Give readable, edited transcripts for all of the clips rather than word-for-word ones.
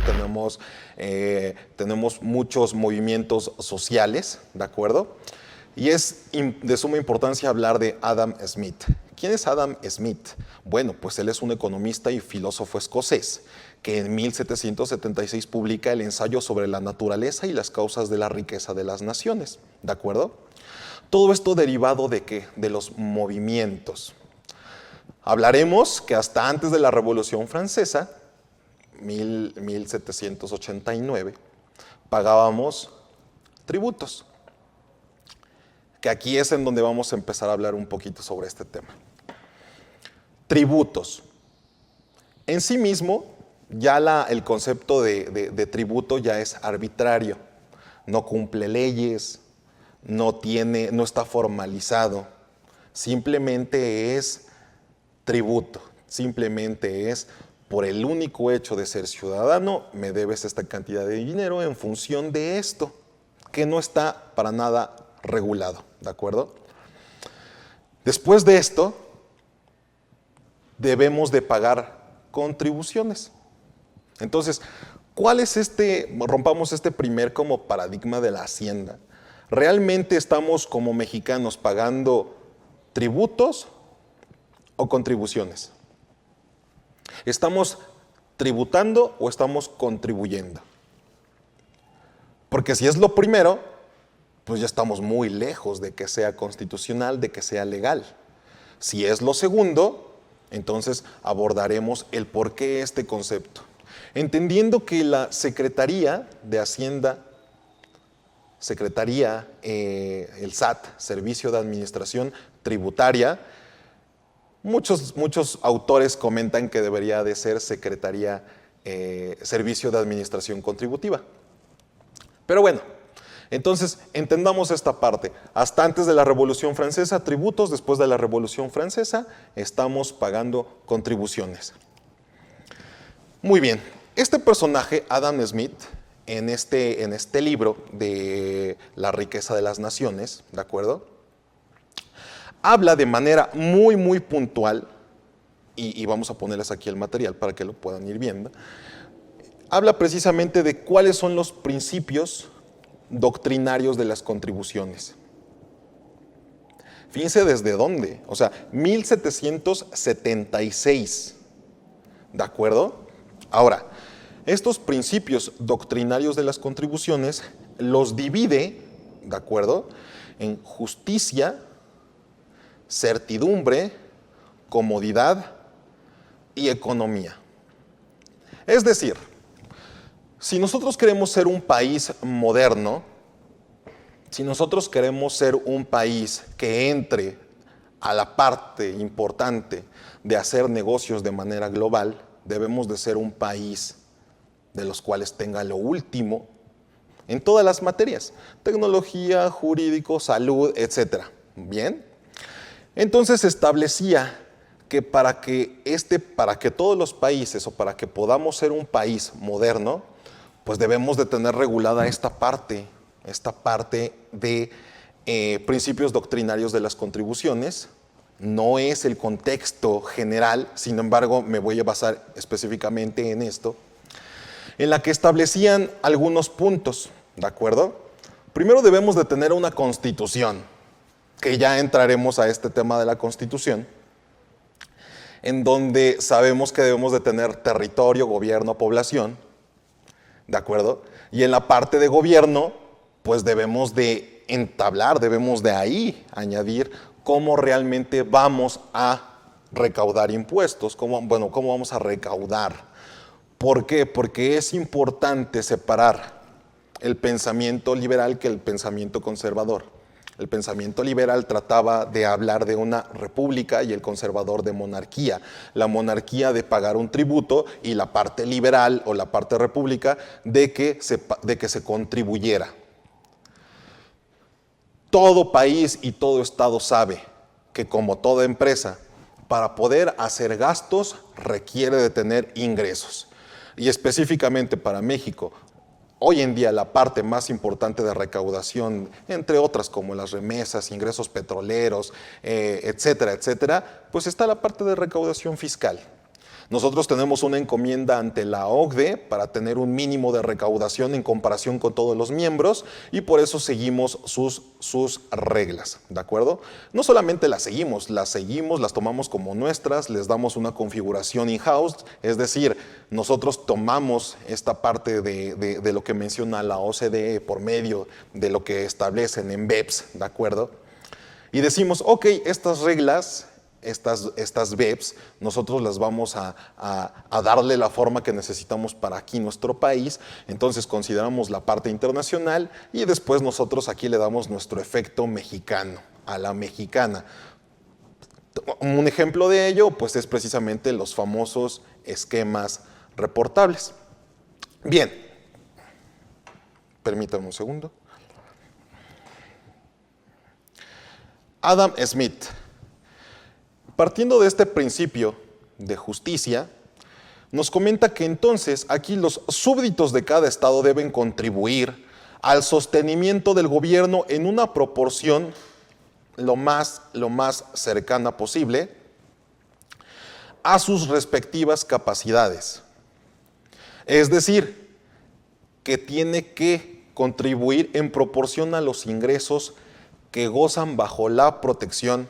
tenemos muchos movimientos sociales, ¿de acuerdo? Y es de suma importancia hablar de Adam Smith. ¿Quién es Adam Smith? Bueno, pues él es un economista y filósofo escocés que en 1776 publica el ensayo sobre la naturaleza y las causas de la riqueza de las naciones, ¿de acuerdo? Todo esto derivado ¿de qué? De los movimientos. Hablaremos que hasta antes de la Revolución Francesa, 1789, pagábamos tributos. Que aquí es en donde vamos a empezar a hablar un poquito sobre este tema. Tributos. En sí mismo, ya el concepto de tributo ya es arbitrario. No cumple leyes, no está formalizado. Simplemente es tributo. Simplemente es, por el único hecho de ser ciudadano, me debes esta cantidad de dinero en función de esto, que no está para nada regulado, ¿de acuerdo? Después de esto, debemos de pagar contribuciones. Entonces, ¿cuál es rompamos este primer como paradigma de la hacienda? ¿Realmente estamos como mexicanos pagando tributos o contribuciones? ¿Estamos tributando o estamos contribuyendo? Porque si es lo primero, pues ya estamos muy lejos de que sea constitucional, de que sea legal. Si es lo segundo, entonces abordaremos el por qué este concepto. Entendiendo que la Secretaría de Hacienda, el SAT, Servicio de Administración Tributaria, muchos autores comentan que debería de ser Secretaría, Servicio de Administración Contributiva. Pero bueno, entonces entendamos esta parte. Hasta antes de la Revolución Francesa, tributos; después de la Revolución Francesa, estamos pagando contribuciones. Muy bien, este personaje, Adam Smith, en este libro de La riqueza de las naciones, ¿de acuerdo?, habla de manera muy, muy puntual, y vamos a ponerles aquí el material para que lo puedan ir viendo. Habla precisamente de cuáles son los principios doctrinarios de las contribuciones. Fíjense desde dónde, o sea, 1776, ¿de acuerdo? Ahora, estos principios doctrinarios de las contribuciones los divide, ¿de acuerdo?, en justicia, certidumbre, comodidad y economía. Es decir, si nosotros queremos ser un país moderno, si nosotros queremos ser un país que entre a la parte importante de hacer negocios de manera global, debemos de ser un país de los cuales tenga lo último en todas las materias: tecnología, jurídico, salud, etc. ¿Bien? Entonces se establecía que para que todos los países, o para que podamos ser un país moderno, pues debemos de tener regulada esta parte de principios doctrinarios de las contribuciones. No es el contexto general, sin embargo me voy a basar específicamente en esto, en la que establecían algunos puntos, ¿de acuerdo? Primero debemos de tener una constitución, que ya entraremos a este tema de la constitución, en donde sabemos que debemos de tener territorio, gobierno, población, ¿de acuerdo? Y en la parte de gobierno, pues debemos de entablar, debemos de ahí añadir cómo realmente vamos a recaudar impuestos, cómo vamos a recaudar. ¿Por qué? Porque es importante separar el pensamiento liberal que el pensamiento conservador. El pensamiento liberal trataba de hablar de una república y el conservador de monarquía. La monarquía de pagar un tributo y la parte liberal o la parte república de que se contribuyera. Todo país y todo estado sabe que, como toda empresa, para poder hacer gastos requiere de tener ingresos. Y específicamente para México, hoy en día la parte más importante de recaudación, entre otras como las remesas, ingresos petroleros, etcétera, etcétera, pues está la parte de recaudación fiscal. Nosotros tenemos una encomienda ante la OCDE para tener un mínimo de recaudación en comparación con todos los miembros y por eso seguimos sus reglas, ¿de acuerdo? No solamente las seguimos, las tomamos como nuestras, les damos una configuración in-house, es decir, nosotros tomamos esta parte de lo que menciona la OCDE por medio de lo que establecen en BEPS, ¿de acuerdo? Y decimos, ok, estas reglas, estas BEPS, nosotros las vamos a darle la forma que necesitamos para aquí nuestro país, entonces consideramos la parte internacional y después nosotros aquí le damos nuestro efecto mexicano, a la mexicana. Un ejemplo de ello pues es precisamente los famosos esquemas reportables. Bien, permítanme un segundo. Adam Smith. Partiendo de este principio de justicia, nos comenta que entonces aquí los súbditos de cada estado deben contribuir al sostenimiento del gobierno en una proporción lo más cercana posible a sus respectivas capacidades. Es decir, que tiene que contribuir en proporción a los ingresos que gozan bajo la protección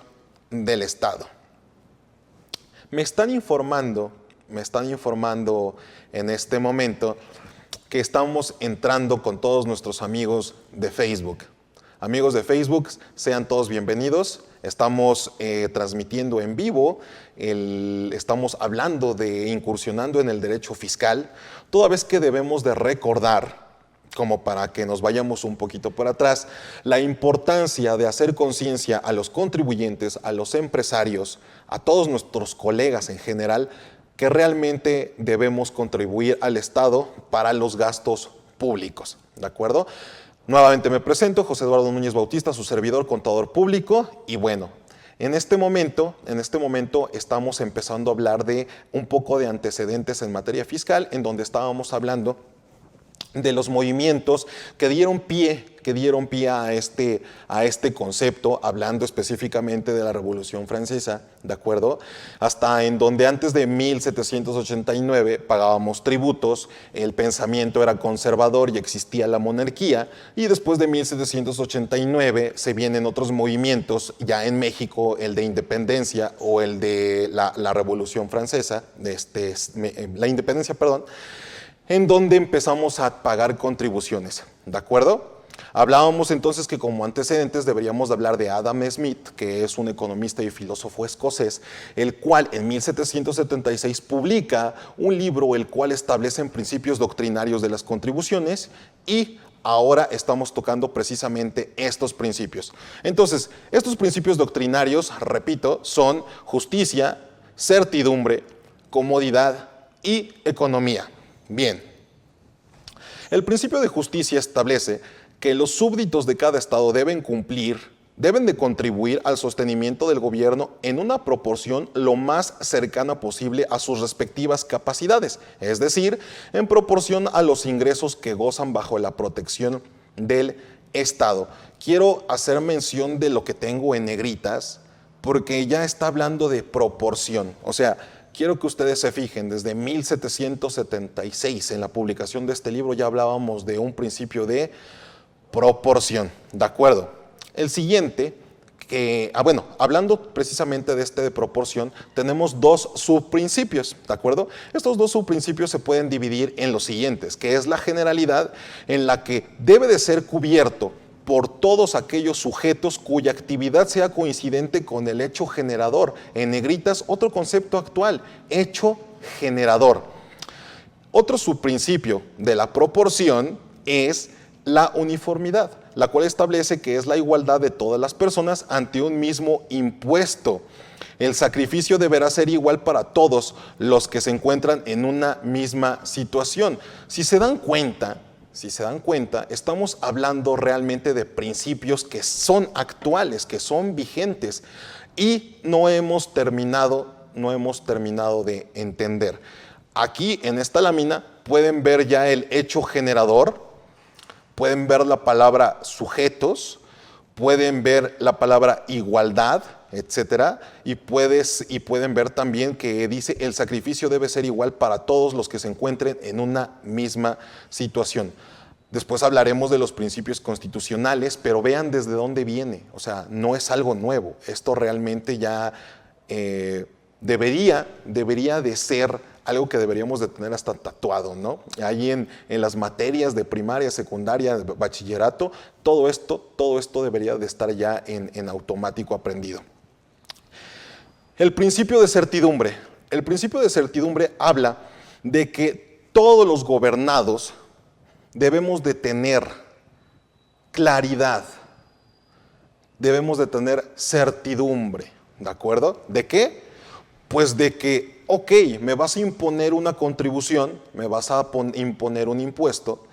del Estado. Me están informando en este momento que estamos entrando con todos nuestros amigos de Facebook. Amigos de Facebook, sean todos bienvenidos. Estamos transmitiendo en vivo, estamos hablando de incursionando en el derecho fiscal, toda vez que debemos de recordar, como para que nos vayamos un poquito por atrás, la importancia de hacer conciencia a los contribuyentes, a los empresarios, a todos nuestros colegas en general, que realmente debemos contribuir al Estado para los gastos públicos, ¿de acuerdo? Nuevamente me presento, José Eduardo Núñez Bautista, su servidor, contador público, y bueno, en este momento estamos empezando a hablar de un poco de antecedentes en materia fiscal, en donde estábamos hablando de los movimientos que dieron pie a este concepto, hablando específicamente de la Revolución Francesa, ¿de acuerdo? Hasta en donde antes de 1789 pagábamos tributos, el pensamiento era conservador y existía la monarquía, y después de 1789 se vienen otros movimientos, ya en México, el de independencia o el de la Revolución Francesa, la independencia, perdón, en donde empezamos a pagar contribuciones, ¿de acuerdo? Hablábamos entonces que como antecedentes deberíamos de hablar de Adam Smith, que es un economista y filósofo escocés, el cual en 1776 publica un libro el cual establece principios doctrinarios de las contribuciones y ahora estamos tocando precisamente estos principios. Entonces, estos principios doctrinarios, repito, son justicia, certidumbre, comodidad y economía. Bien, el principio de justicia establece que los súbditos de cada estado deben de contribuir al sostenimiento del gobierno en una proporción lo más cercana posible a sus respectivas capacidades, es decir, en proporción a los ingresos que gozan bajo la protección del Estado. Quiero hacer mención de lo que tengo en negritas, porque ya está hablando de proporción, o sea, quiero que ustedes se fijen, desde 1776, en la publicación de este libro, ya hablábamos de un principio de proporción, ¿de acuerdo? El siguiente, hablando precisamente de proporción, tenemos dos subprincipios, ¿de acuerdo? Estos dos subprincipios se pueden dividir en los siguientes, que es la generalidad, en la que debe de ser cubierto por todos aquellos sujetos cuya actividad sea coincidente con el hecho generador. En negritas, otro concepto actual, hecho generador. Otro subprincipio de la proporción es la uniformidad, la cual establece que es la igualdad de todas las personas ante un mismo impuesto. El sacrificio deberá ser igual para todos los que se encuentran en una misma situación. Si se dan cuenta, estamos hablando realmente de principios que son actuales, que son vigentes y no hemos terminado de entender. Aquí en esta lámina pueden ver ya el hecho generador, pueden ver la palabra sujetos, pueden ver la palabra igualdad etcétera, y pueden ver también que dice el sacrificio debe ser igual para todos los que se encuentren en una misma situación. Después hablaremos de los principios constitucionales, pero vean desde dónde viene. O sea, no es algo nuevo. Esto realmente ya debería de ser algo que deberíamos de tener hasta tatuado, ¿no? Ahí en las materias de primaria, secundaria, de bachillerato, todo esto debería de estar ya en automático aprendido. El principio de certidumbre. El principio de certidumbre habla de que todos los gobernados debemos de tener claridad, debemos de tener certidumbre, ¿de acuerdo? ¿De qué? Pues de que, ok, me vas a imponer una contribución, me vas a imponer un impuesto,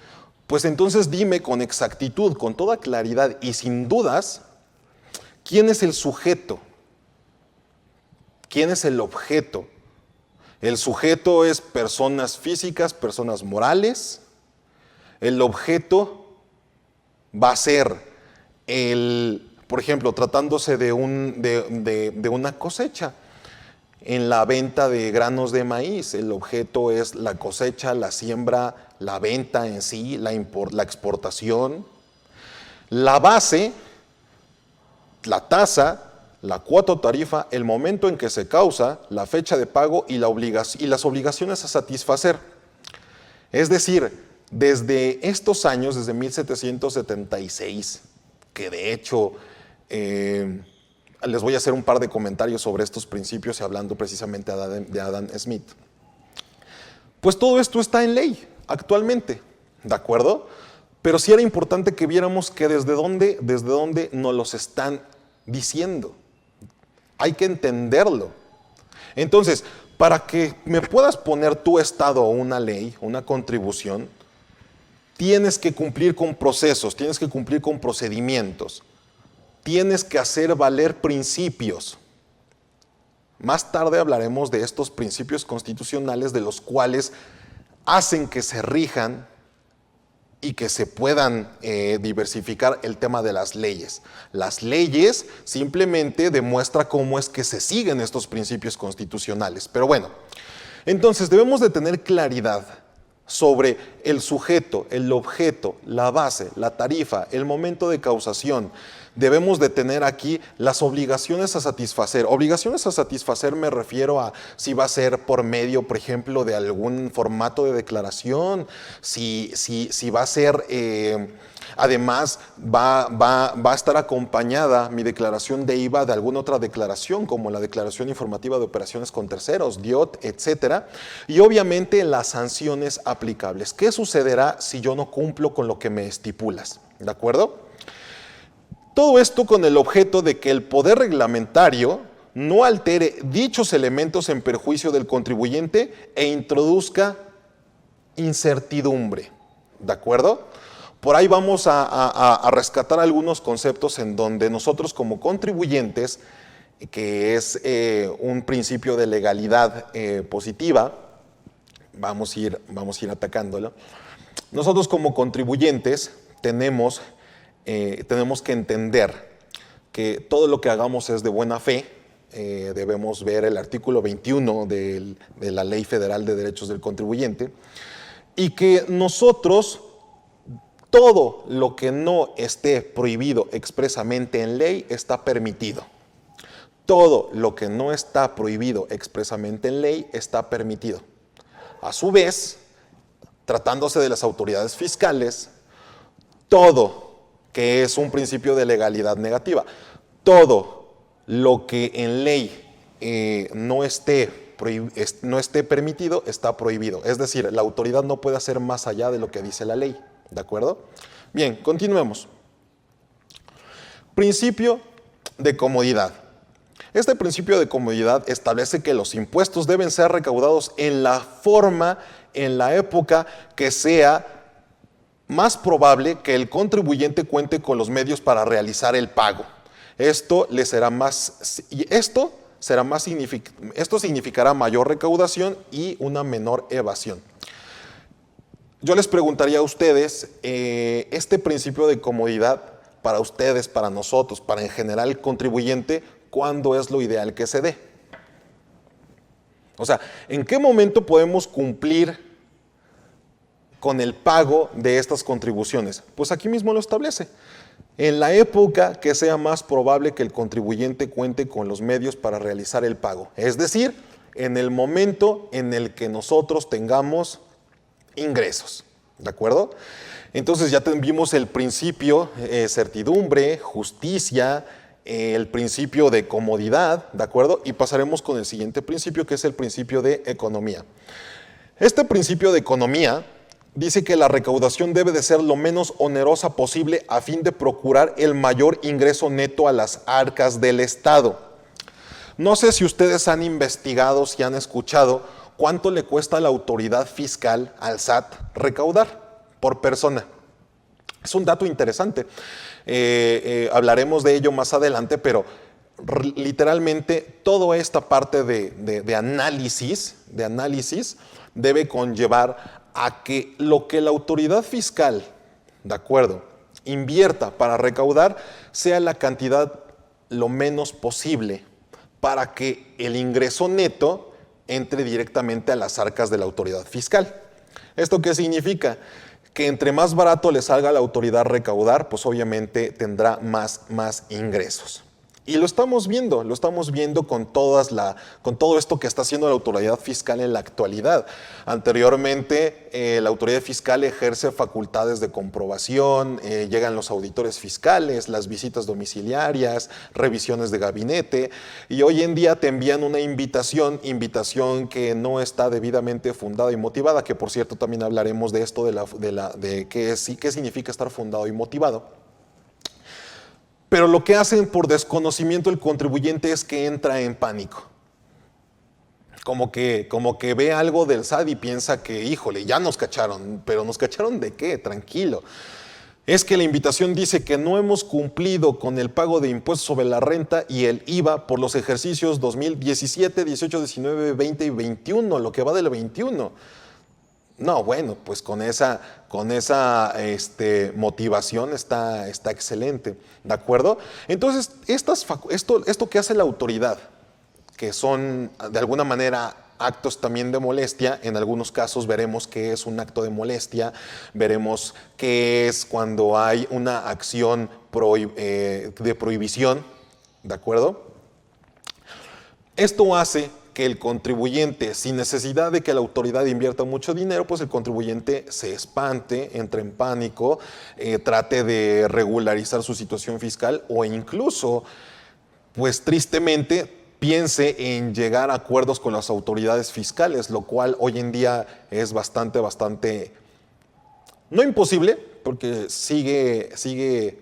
pues entonces dime con exactitud, con toda claridad y sin dudas, ¿quién es el sujeto? ¿Quién es el objeto? El sujeto es personas físicas, personas morales. El objeto va a ser, por ejemplo, tratándose de una cosecha. En la venta de granos de maíz, el objeto es la cosecha, la siembra, la venta en sí, la exportación. La base, la tasa, la cuota o tarifa, el momento en que se causa, la fecha de pago y las obligaciones a satisfacer. Es decir, desde estos años, desde 1776, que de hecho les voy a hacer un par de comentarios sobre estos principios y hablando precisamente de Adam Smith, pues todo esto está en ley actualmente, ¿de acuerdo? Pero sí era importante que viéramos que desde dónde nos los están diciendo. Hay que entenderlo. Entonces, para que me puedas poner tu estado o una ley, una contribución, tienes que cumplir con procesos, tienes que cumplir con procedimientos, tienes que hacer valer principios. Más tarde hablaremos de estos principios constitucionales de los cuales hacen que se rijan y que se puedan diversificar el tema de las leyes. Las leyes simplemente demuestran cómo es que se siguen estos principios constitucionales. Pero bueno, entonces debemos de tener claridad sobre el sujeto, el objeto, la base, la tarifa, el momento de causación. Debemos de tener aquí las obligaciones a satisfacer. Obligaciones a satisfacer me refiero a si va a ser por medio, por ejemplo, de algún formato de declaración, si va a ser, además, va a estar acompañada mi declaración de IVA de alguna otra declaración, como la declaración informativa de operaciones con terceros, DIOT, etcétera. Y obviamente las sanciones aplicables. ¿Qué sucederá si yo no cumplo con lo que me estipulas? ¿De acuerdo? Todo esto con el objeto de que el poder reglamentario no altere dichos elementos en perjuicio del contribuyente e introduzca incertidumbre. ¿De acuerdo? Por ahí vamos a rescatar algunos conceptos en donde nosotros como contribuyentes, que es un principio de legalidad positiva, vamos a ir atacándolo. Nosotros como contribuyentes tenemos que entender que todo lo que hagamos es de buena fe. Debemos ver el artículo 21 de la Ley Federal de Derechos del Contribuyente, y que nosotros, todo lo que no esté prohibido expresamente en ley está permitido. Todo lo que no está prohibido expresamente en ley está permitido. A su vez, tratándose de las autoridades fiscales, todo que es un principio de legalidad negativa, todo lo que en ley no esté permitido está prohibido. Es decir, la autoridad no puede hacer más allá de lo que dice la ley. ¿De acuerdo? Bien, continuemos. Principio de comodidad. Este principio de comodidad establece que los impuestos deben ser recaudados en la forma, en la época que sea más probable que el contribuyente cuente con los medios para realizar el pago. Esto significará mayor recaudación y una menor evasión. Yo les preguntaría a ustedes, este principio de comodidad para ustedes, para nosotros, para en general el contribuyente, cuándo es lo ideal que se dé. O sea, ¿en qué momento podemos cumplir con el pago de estas contribuciones? Pues aquí mismo lo establece. En la época que sea más probable que el contribuyente cuente con los medios para realizar el pago. Es decir, en el momento en el que nosotros tengamos ingresos. ¿De acuerdo? Entonces ya vimos el principio certidumbre, justicia, el principio de comodidad, ¿de acuerdo? Y pasaremos con el siguiente principio, que es el principio de economía. Este principio de economía dice que la recaudación debe de ser lo menos onerosa posible a fin de procurar el mayor ingreso neto a las arcas del Estado. No sé si ustedes han investigado, si han escuchado cuánto le cuesta a la autoridad fiscal, al SAT, recaudar por persona. Es un dato interesante. Hablaremos de ello más adelante, pero literalmente toda esta parte de análisis debe conllevar a que lo que la autoridad fiscal, de acuerdo, invierta para recaudar sea la cantidad lo menos posible para que el ingreso neto entre directamente a las arcas de la autoridad fiscal. ¿Esto qué significa? Que entre más barato le salga a la autoridad recaudar, pues obviamente tendrá más ingresos. Y lo estamos viendo con todo esto que está haciendo la autoridad fiscal en la actualidad. Anteriormente, la autoridad fiscal ejerce facultades de comprobación, llegan los auditores fiscales, las visitas domiciliarias, revisiones de gabinete, y hoy en día te envían una invitación que no está debidamente fundada y motivada, que por cierto también hablaremos de esto, de qué significa estar fundado y motivado. Pero lo que hacen por desconocimiento el contribuyente es que entra en pánico. Como que ve algo del SAT y piensa que, híjole, ya nos cacharon. ¿Pero nos cacharon de qué? Tranquilo. Es que la invitación dice que no hemos cumplido con el pago de impuestos sobre la renta y el IVA por los ejercicios 2017, 18, 19, 20 y 21, lo que va del 21. No, bueno, pues con esa motivación está excelente, ¿de acuerdo? Entonces, esto que hace la autoridad, que son de alguna manera actos también de molestia, en algunos casos veremos que es un acto de molestia, veremos que es cuando hay una acción de prohibición, ¿de acuerdo? Esto hace que el contribuyente, sin necesidad de que la autoridad invierta mucho dinero, pues el contribuyente se espante, entre en pánico, trate de regularizar su situación fiscal o incluso, pues tristemente, piense en llegar a acuerdos con las autoridades fiscales, lo cual hoy en día es bastante, no imposible, porque sigue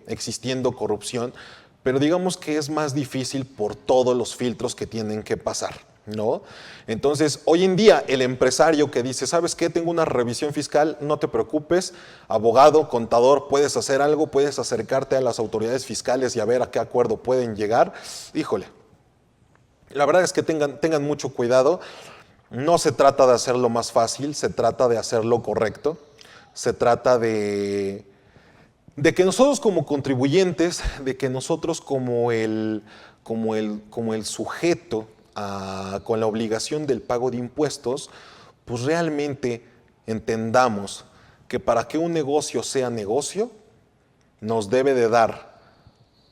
existiendo corrupción, pero digamos que es más difícil por todos los filtros que tienen que pasar, ¿no? Entonces, hoy en día, el empresario que dice, ¿sabes qué? Tengo una revisión fiscal, no te preocupes, abogado, contador, puedes hacer algo, puedes acercarte a las autoridades fiscales y a ver a qué acuerdo pueden llegar. Híjole, la verdad es que tengan mucho cuidado. No se trata de hacerlo más fácil, se trata de hacerlo correcto, se trata de que nosotros como contribuyentes, de que nosotros como el sujeto con la obligación del pago de impuestos, pues realmente entendamos que para que un negocio sea negocio, nos debe de dar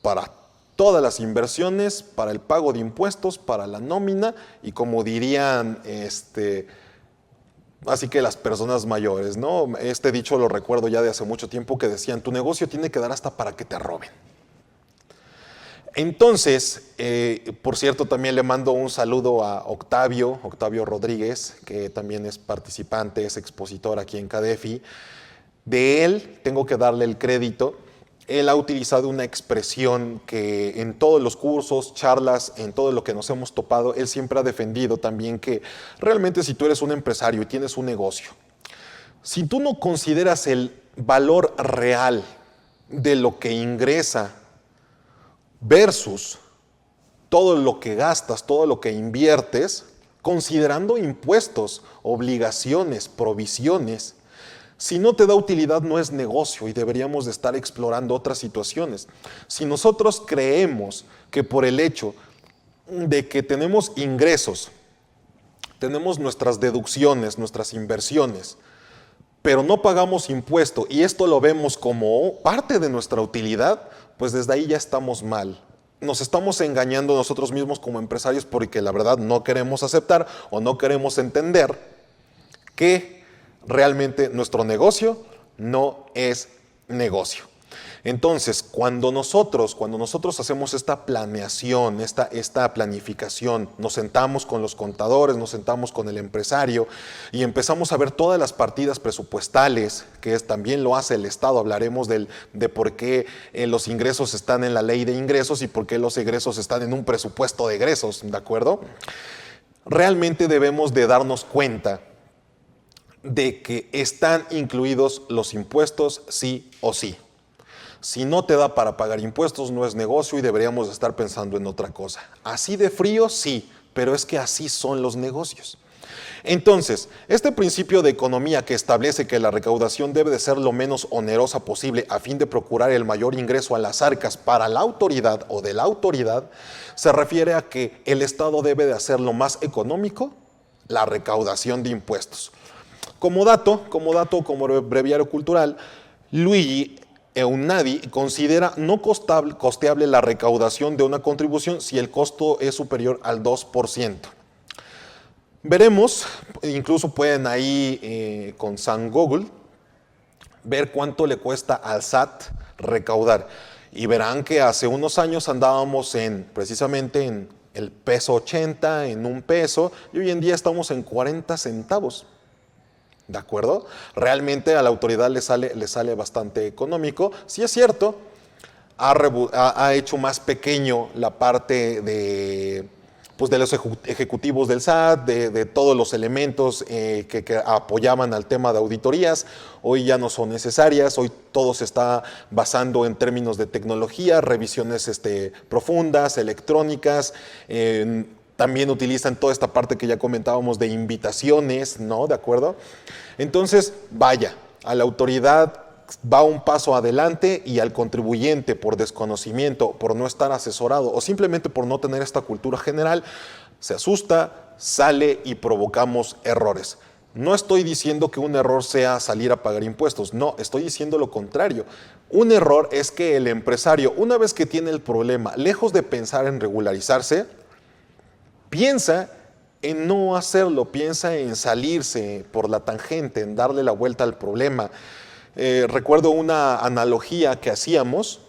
para todas las inversiones, para el pago de impuestos, para la nómina y como dirían así que las personas mayores, ¿no? Este dicho lo recuerdo ya de hace mucho tiempo que decían, tu negocio tiene que dar hasta para que te roben. Entonces, por cierto, también le mando un saludo a Octavio Rodríguez, que también es participante, es expositor aquí en CADEFI. De él tengo que darle el crédito. Él ha utilizado una expresión que en todos los cursos, charlas, en todo lo que nos hemos topado, él siempre ha defendido también que realmente si tú eres un empresario y tienes un negocio, si tú no consideras el valor real de lo que ingresa versus todo lo que gastas, todo lo que inviertes, considerando impuestos, obligaciones, provisiones, si no te da utilidad no es negocio y deberíamos de estar explorando otras situaciones. Si nosotros creemos que por el hecho de que tenemos ingresos, tenemos nuestras deducciones, nuestras inversiones, pero no pagamos impuesto y esto lo vemos como parte de nuestra utilidad, pues desde ahí ya estamos mal. Nos estamos engañando nosotros mismos como empresarios porque la verdad no queremos aceptar o no queremos entender que realmente nuestro negocio no es negocio. Entonces, cuando nosotros hacemos esta planeación, esta planificación, nos sentamos con los contadores, nos sentamos con el empresario y empezamos a ver todas las partidas presupuestales, que también lo hace el Estado. Hablaremos de por qué los ingresos están en la ley de ingresos y por qué los egresos están en un presupuesto de egresos, ¿de acuerdo? Realmente debemos de darnos cuenta de que están incluidos los impuestos sí o sí. Si no te da para pagar impuestos, no es negocio y deberíamos estar pensando en otra cosa. Así de frío, sí, pero es que así son los negocios. Entonces, este principio de economía que establece que la recaudación debe de ser lo menos onerosa posible a fin de procurar el mayor ingreso a las arcas para la autoridad o de la autoridad, se refiere a que el Estado debe de hacer lo más económico la recaudación de impuestos. Como dato, como breviario cultural, Luigi Eunadi considera no costeable la recaudación de una contribución si el costo es superior al 2%. Veremos, incluso pueden ahí con San Google ver cuánto le cuesta al SAT recaudar. Y verán que hace unos años andábamos precisamente en el peso 80, en un peso, y hoy en día estamos en 40 centavos. ¿De acuerdo? Realmente a la autoridad le sale bastante económico. Sí es cierto, ha hecho más pequeño la parte de los ejecutivos del SAT, de todos los elementos que apoyaban al tema de auditorías. Hoy ya no son necesarias, hoy todo se está basando en términos de tecnología, revisiones profundas, electrónicas. También utilizan toda esta parte que ya comentábamos de invitaciones, ¿no? ¿De acuerdo? Entonces, vaya, a la autoridad va un paso adelante y al contribuyente por desconocimiento, por no estar asesorado o simplemente por no tener esta cultura general, se asusta, sale y provocamos errores. No estoy diciendo que un error sea salir a pagar impuestos, no, estoy diciendo lo contrario. Un error es que el empresario, una vez que tiene el problema, lejos de pensar en regularizarse, piensa en no hacerlo, piensa en salirse por la tangente, en darle la vuelta al problema. Recuerdo una analogía que hacíamos,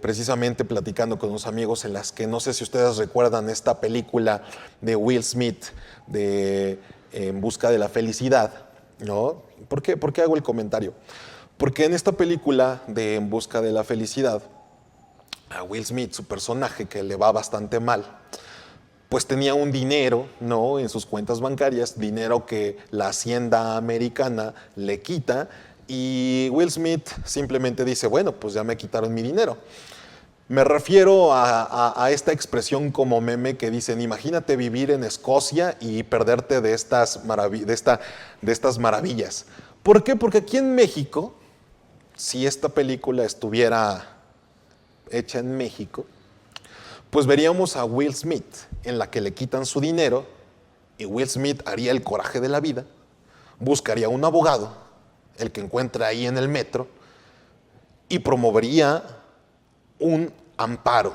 precisamente platicando con unos amigos en las que no sé si ustedes recuerdan esta película de Will Smith de En busca de la felicidad, ¿no? ¿Por qué hago el comentario? Porque en esta película de En busca de la felicidad, a Will Smith, su personaje que le va bastante mal, pues tenía un dinero, ¿no?, en sus cuentas bancarias, dinero que la hacienda americana le quita y Will Smith simplemente dice, bueno, pues ya me quitaron mi dinero. Me refiero a esta expresión como meme que dicen, imagínate vivir en Escocia y perderte de estas maravillas. ¿Por qué? Porque aquí en México, si esta película estuviera hecha en México, pues veríamos a Will Smith en la que le quitan su dinero y Will Smith haría el coraje de la vida, buscaría un abogado, el que encuentra ahí en el metro, y promovería un amparo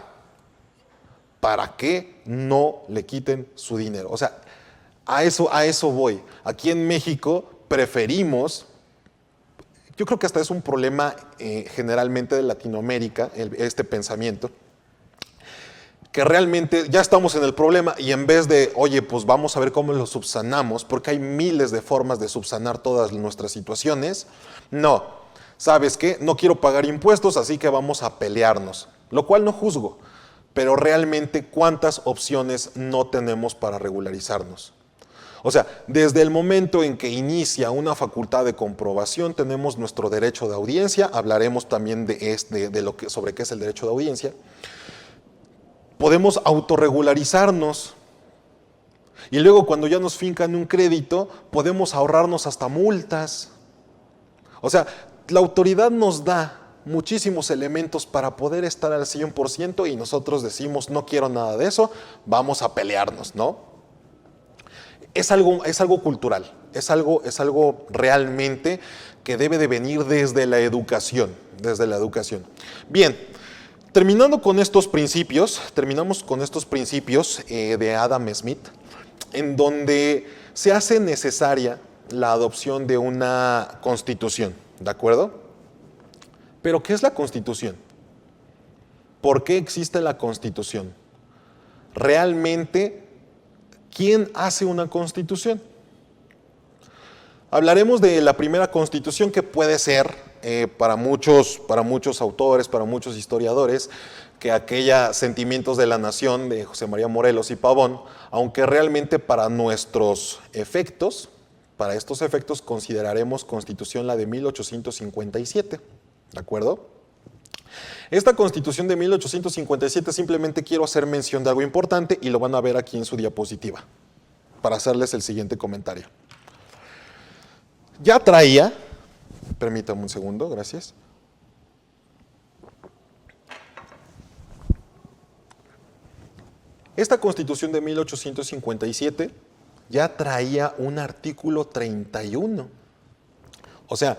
para que no le quiten su dinero. O sea, a eso voy. Aquí en México preferimos, yo creo que hasta es un problema generalmente de Latinoamérica, este pensamiento, que realmente ya estamos en el problema y en vez de, oye, pues vamos a ver cómo lo subsanamos, porque hay miles de formas de subsanar todas nuestras situaciones, no, ¿sabes qué? No quiero pagar impuestos, así que vamos a pelearnos, lo cual no juzgo, pero realmente ¿cuántas opciones no tenemos para regularizarnos? O sea, desde el momento en que inicia una facultad de comprobación, tenemos nuestro derecho de audiencia, hablaremos también sobre qué es el derecho de audiencia. Podemos autorregularizarnos y luego cuando ya nos fincan un crédito podemos ahorrarnos hasta multas. O sea, la autoridad nos da muchísimos elementos para poder estar al 100% y nosotros decimos, no quiero nada de eso, vamos a pelearnos, ¿no? Es algo cultural, es algo realmente que debe de venir desde la educación, Bien, terminamos con estos principios de Adam Smith, en donde se hace necesaria la adopción de una constitución, ¿de acuerdo? Pero, ¿qué es la constitución? ¿Por qué existe la constitución? Realmente, ¿quién hace una constitución? Hablaremos de la primera constitución, que puede ser para muchos autores, para muchos historiadores, que aquella Sentimientos de la Nación de José María Morelos y Pavón, aunque realmente para estos efectos consideraremos constitución la de 1857, ¿de acuerdo? Esta constitución de 1857, simplemente quiero hacer mención de algo importante y lo van a ver aquí en su diapositiva, para hacerles el siguiente comentario. Ya traía, permítame un segundo, gracias. Esta constitución de 1857 ya traía un artículo 31. O sea,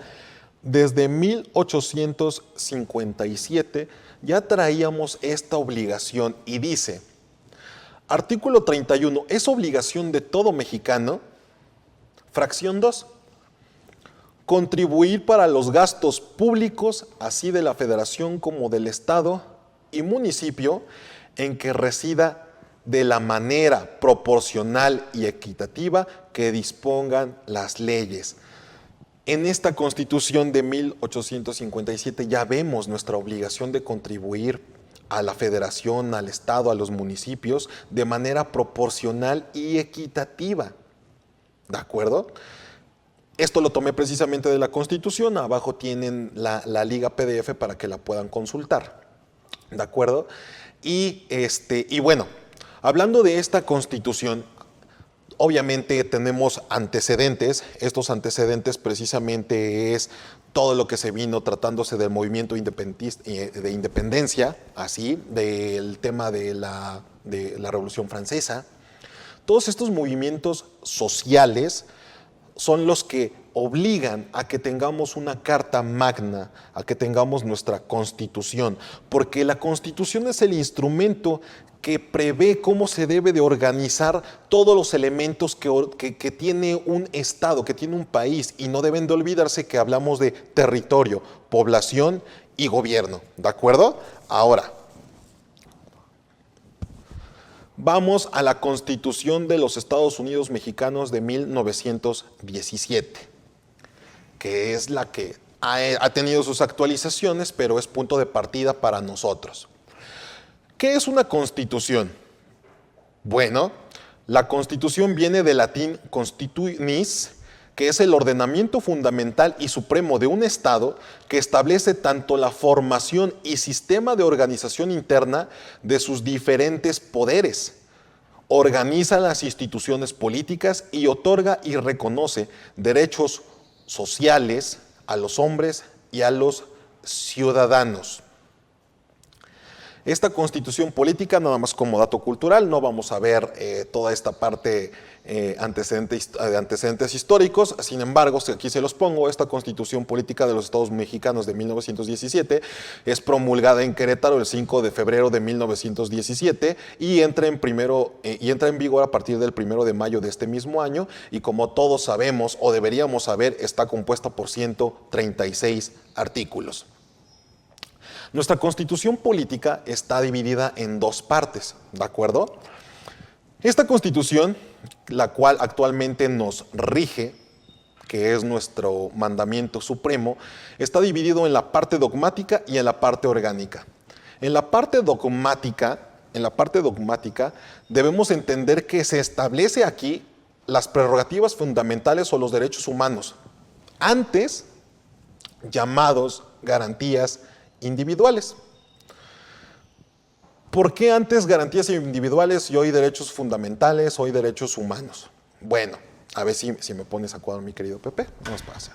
desde 1857 ya traíamos esta obligación y dice, artículo 31, es obligación de todo mexicano, fracción 2, contribuir para los gastos públicos, así de la Federación como del Estado y municipio, en que resida de la manera proporcional y equitativa que dispongan las leyes. En esta Constitución de 1857 ya vemos nuestra obligación de contribuir a la Federación, al Estado, a los municipios, de manera proporcional y equitativa. ¿De acuerdo? Esto lo tomé precisamente de la Constitución, abajo tienen la liga PDF para que la puedan consultar, ¿de acuerdo? Y bueno, hablando de esta Constitución, obviamente tenemos antecedentes, estos antecedentes precisamente es todo lo que se vino tratándose del movimiento de independencia, así, del tema de la Revolución Francesa. Todos estos movimientos sociales son los que obligan a que tengamos una carta magna, a que tengamos nuestra Constitución, porque la Constitución es el instrumento que prevé cómo se debe de organizar todos los elementos que tiene un Estado, que tiene un país, y no deben de olvidarse que hablamos de territorio, población y gobierno, ¿de acuerdo? Ahora, vamos a la Constitución de los Estados Unidos Mexicanos de 1917, que es la que ha tenido sus actualizaciones, pero es punto de partida para nosotros. ¿Qué es una constitución? Bueno, la constitución viene del latín constitunis, que es el ordenamiento fundamental y supremo de un Estado que establece tanto la formación y sistema de organización interna de sus diferentes poderes, organiza las instituciones políticas y otorga y reconoce derechos sociales a los hombres y a los ciudadanos. Esta constitución política, nada más como dato cultural, no vamos a ver toda esta parte de antecedentes históricos, sin embargo, aquí se los pongo, esta constitución política de los Estados Mexicanos de 1917 es promulgada en Querétaro el 5 de febrero de 1917 y entra en vigor a partir del 1 de mayo de este mismo año, y como todos sabemos o deberíamos saber, está compuesta por 136 artículos. Nuestra constitución política está dividida en dos partes, ¿de acuerdo? Esta constitución, la cual actualmente nos rige, que es nuestro mandamiento supremo, está dividido en la parte dogmática y en la parte orgánica. En la parte dogmática debemos entender que se establece aquí las prerrogativas fundamentales o los derechos humanos, antes llamados garantías individuales. ¿Por qué antes garantías individuales y hoy derechos fundamentales, hoy derechos humanos? Bueno, a ver si me pones a cuadro, mi querido Pepe. ¿Qué nos pasa?